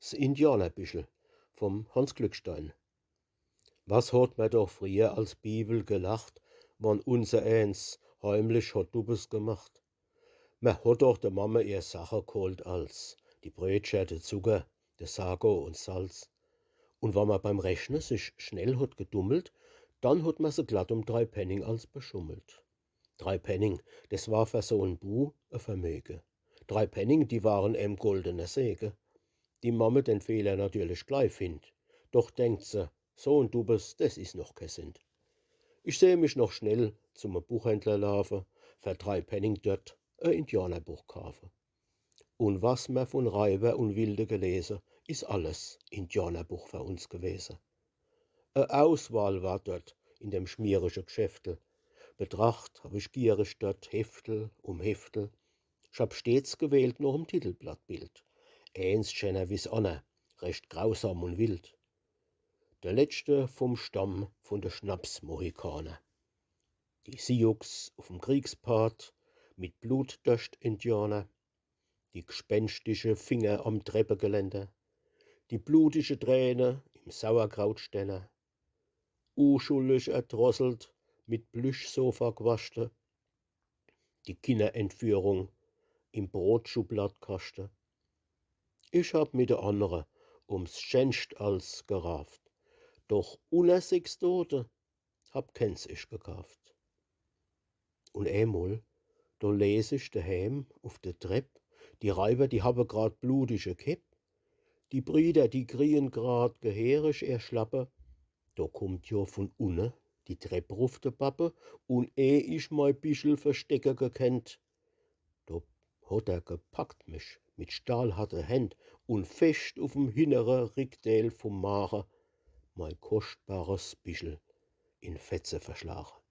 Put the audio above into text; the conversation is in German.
'S Indianerbischel vom Hans Glückstein. Was hat man doch früher als Bibel gelacht, wann unser Eins heimlich hat Duppes gemacht. Man hat doch der Mama ihr Sache geholt als die Brötchen, der Zucker, der Sago und Salz. Und wann man beim Rechnen sich schnell hat gedummelt, dann hat man se glatt um 3 Penning als beschummelt. 3 Penning, das war für so 'n Bu a Vermögen. 3 Penning, die waren goldener Segen. Die Mamme den Fehler natürlich gleich findt. Doch denkt se, so 'n Duppes, das is noch ke Sint. Ich seh mich noch schnell zum Buchhändler laufen, für 3 Penning dort a Indianerbuch kaufen. Und was wir von Reiber und Wilde gelesen, is alles Indianerbuch für uns gewesen. A Auswahl war dort in dem schmierige Geschäftel. Betracht hab ich gierig dort Heftel um Heftel. Ich hab stets gewählt nach 'm Titelblattbild. Eins schöner wie's ander, recht grausam und wild. Der letzte vom Stamm von de Schnapsmohikaner. Die Sioux auf'm Kriegspfad mit Blutdurst-Indianer, die gespenstische Finger am Treppegeländer, die blutige Träne im Sauerkrautsteller, unschuldig erdrosselt mit Plüschsofa gewaschte, die Kinderentführung im Brotschubladkasten. Ich hab mit de andere ums schönst als gerafft, doch unter 6 Tote hab keins ich gekauft. Und einmal, da les ich daheim auf der Trepp, die Reiber, die haben grad blutige Kipp, die Brüder, die krien grad gehörig erschlappe, da kommt jo von unten die Trepp ruf de Pappe, und ich mein Bischel verstecke gekennt, da hat gepackt mich mit stahlharte Händ und fest auf'm hinnere Rickdeel vom Magen mein kostbares Bischel in Fetze verschlagen.